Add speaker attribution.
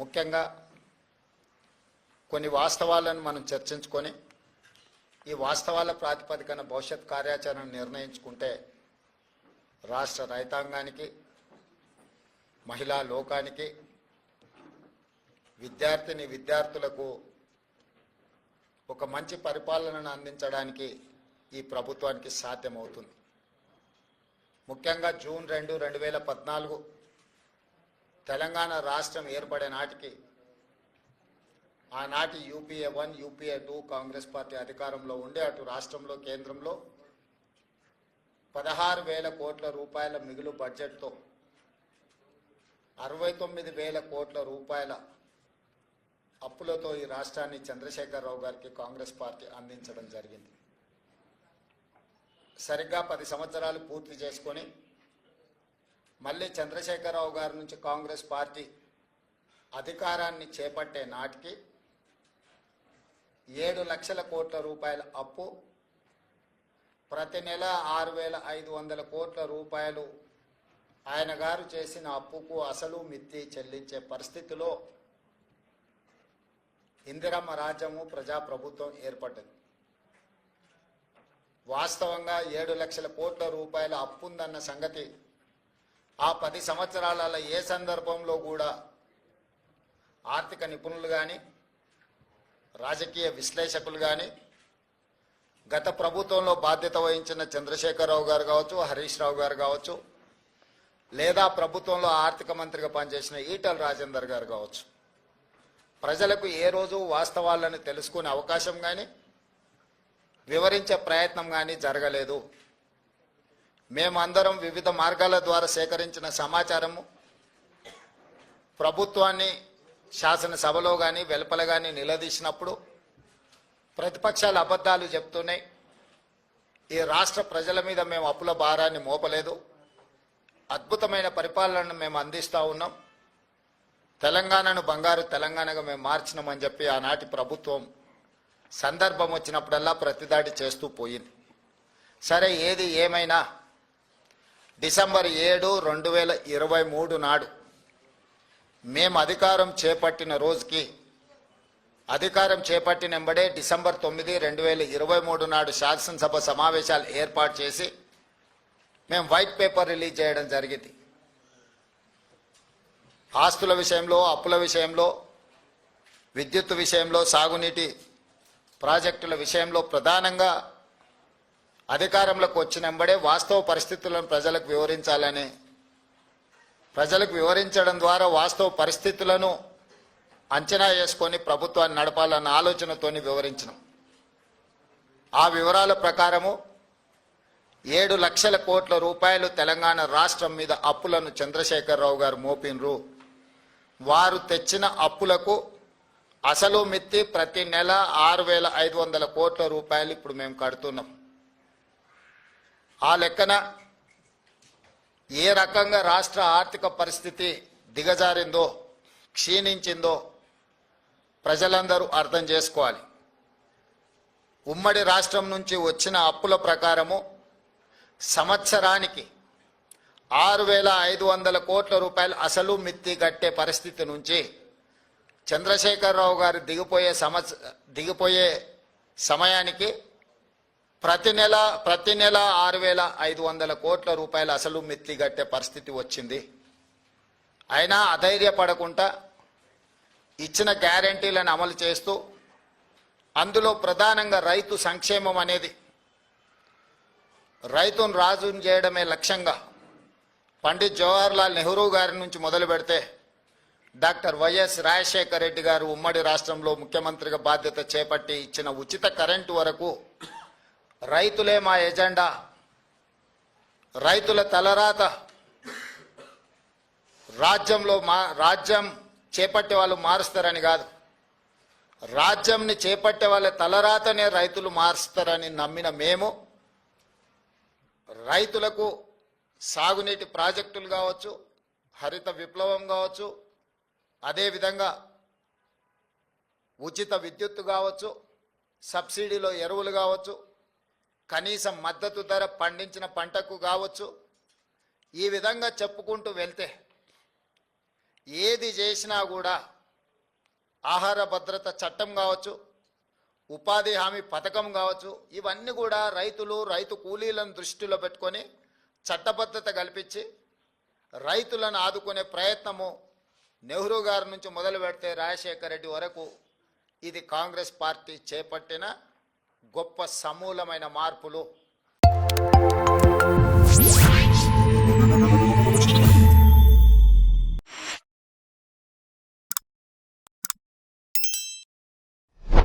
Speaker 1: ముఖ్యంగా కొన్ని వాస్తవాలను మనం చర్చించుకొని ఈ వాస్తవాల ప్రాతిపదికన భవిష్యత్ కార్యాచరణ నిర్ణయించుకుంటే రాష్ట్ర రైతాంగానికి, మహిళా లోకానికి, విద్యార్థులకు ఒక మంచి పరిపాలనను అందించడానికి ఈ ప్రభుత్వానికి సాధ్యమవుతుంది. ముఖ్యంగా జూన్ 2, 2014 తెలంగాణ రాష్ట్రం ఏర్పడే నాటికి ఆనాటి యూపీఏ 1, యూపీఏ 2 కాంగ్రెస్ పార్టీ అధికారంలో ఉండే అటు రాష్ట్రంలో కేంద్రంలో 16,000 కోట్ల రూపాయల మిగులు బడ్జెట్తో 69,000 కోట్ల రూపాయల అప్పులతో ఈ రాష్ట్రాన్ని చంద్రశేఖరరావు గారికి కాంగ్రెస్ పార్టీ అందించడం జరిగింది. సరిగ్గా 10 సంవత్సరాలు పూర్తి చేసుకొని మళ్ళీ చంద్రశేఖరరావు గారి నుంచి కాంగ్రెస్ పార్టీ అధికారాన్ని చేపట్టే నాటికి 7 లక్షల కోట్ల రూపాయల అప్పు, ప్రతి నెల 6,500 కోట్ల రూపాయలు ఆయన గారు చేసిన అప్పుకు అసలు మిత్తి చెల్లించే పరిస్థితిలో ఇందిరమ్మ రాజ్యము, ప్రజాప్రభుత్వం ఏర్పడ్డది. వాస్తవంగా 7 లక్షల కోట్ల రూపాయల అప్పు ఉందన్న సంగతి ఆ 10 సంవత్సరాల ఏ సందర్భంలో కూడా ఆర్థిక నిపుణులు కానీ, రాజకీయ విశ్లేషకులు కానీ, గత ప్రభుత్వంలో బాధ్యత వహించిన చంద్రశేఖరరావు గారు కావచ్చు, హరీష్ రావు గారు కావచ్చు, లేదా ప్రభుత్వంలో ఆర్థిక మంత్రిగా పనిచేసిన ఈటల రాజేందర్ గారు కావచ్చు, ప్రజలకు ఏ రోజు వాస్తవాలను తెలుసుకునే అవకాశం కానీ, వివరించే ప్రయత్నం కానీ జరగలేదు. మేమందరం వివిధ మార్గాల ద్వారా సేకరించిన సమాచారము ప్రభుత్వాన్ని శాసనసభలో కానీ వెలుపల కానీ నిలదీసినప్పుడు ప్రతిపక్షాలు అబద్ధాలు చెప్తున్నాయి. ఈ రాష్ట్ర ప్రజల మీద మేము అప్పుల భారాన్ని మోపలేదు, అద్భుతమైన పరిపాలనను మేము అందిస్తూ ఉన్నాం, తెలంగాణను బంగారు తెలంగాణగా మేము మార్చినామని చెప్పి ఆనాటి ప్రభుత్వం సందర్భం వచ్చినప్పుడల్లా ప్రతిదాడి చేస్తూ పోయింది. సరే, ఏది ఏమైనా డిసెంబర్ 7, 2023 నాడు మేము అధికారం చేపట్టిన రోజుకి, అధికారం చేపట్టిన వెంబడే డిసెంబర్ 9, 2023 నాడు శాసనసభ సమావేశాలు ఏర్పాటు చేసి మేము వైట్ పేపర్ రిలీజ్ చేయడం జరిగింది. ఆస్తుల విషయంలో, అప్పుల విషయంలో, విద్యుత్ విషయంలో, సాగునీటి ప్రాజెక్టుల విషయంలో ప్రధానంగా అధికారంలోకి వచ్చిన వెంబడే వాస్తవ పరిస్థితులను ప్రజలకు వివరించాలని, ప్రజలకు వివరించడం ద్వారా వాస్తవ పరిస్థితులను అంచనా వేసుకొని ప్రభుత్వాన్ని నడపాలన్న ఆలోచనతోని వివరించడం. ఆ వివరాల ప్రకారము 7 లక్షల కోట్ల రూపాయలు తెలంగాణ రాష్ట్రం మీద అప్పులను చంద్రశేఖరరావు గారు మోపినరు. వారు తెచ్చిన అప్పులకు అసలు మిత్తి ప్రతి నెల 6,500 కోట్ల రూపాయలు ఇప్పుడు మేము కడుతున్నాం. ఆ లెక్కన ఏ రకంగా రాష్ట్ర ఆర్థిక పరిస్థితి దిగజారిందో, క్షీణించిందో ప్రజలందరూ అర్థం చేసుకోవాలి. ఉమ్మడి రాష్ట్రం నుంచి వచ్చిన అప్పుల ప్రకారము సంవత్సరానికి 6,500 కోట్ల రూపాయలు అసలు మిత్తి కట్టే పరిస్థితి నుంచి చంద్రశేఖరరావు గారు దిగిపోయే సమయానికి ప్రతి నెల 6,500 కోట్ల రూపాయలు అసలు మిత్తి కట్టే పరిస్థితి వచ్చింది. అయినా అధైర్యపడకుండా ఇచ్చిన గ్యారంటీలను అమలు చేస్తూ, అందులో ప్రధానంగా రైతు సంక్షేమం అనేది, రైతును రాజును చేయడమే లక్ష్యంగా పండిత్ జవహర్లాల్ నెహ్రూ గారి నుంచి మొదలు పెడితే డాక్టర్ వైఎస్ రాజశేఖర రెడ్డి గారు ఉమ్మడి రాష్ట్రంలో ముఖ్యమంత్రిగా బాధ్యత చేపట్టి ఇచ్చిన ఉచిత కరెంటు వరకు రైతులే మా ఎజెండా, రైతుల తలరాత, రాజ్యం చేపట్టే వాళ్ళు మారుస్తారని కాదు, రాజ్యంని చేపట్టే వాళ్ళ తలరాతనే రైతులు మారుస్తారని నమ్మిన మేము రైతులకు సాగునీటి ప్రాజెక్టులు కావచ్చు, హరిత విప్లవం కావచ్చు, అదేవిధంగా ఉచిత విద్యుత్తు కావచ్చు, సబ్సిడీలో ఎరువులు కావచ్చు, కనీస మద్దతు ధర పండించిన పంటకు కావచ్చు, ఈ విధంగా చెప్పుకుంటూ వెళ్తే ఏది చేసినా కూడా ఆహార భద్రత చట్టం కావచ్చు, ఉపాధి హామీ పథకం కావచ్చు, ఇవన్నీ కూడా రైతులు, రైతు కూలీలను దృష్టిలో పెట్టుకొని చట్టబద్ధత కల్పించి రైతులను ఆదుకునే ప్రయత్నము నెహ్రూ గారి నుంచి మొదలు పెడితే రాజశేఖర రెడ్డి వరకు ఇది కాంగ్రెస్ పార్టీ చేపట్టిన గొప్ప సమూలమైన మార్పులు.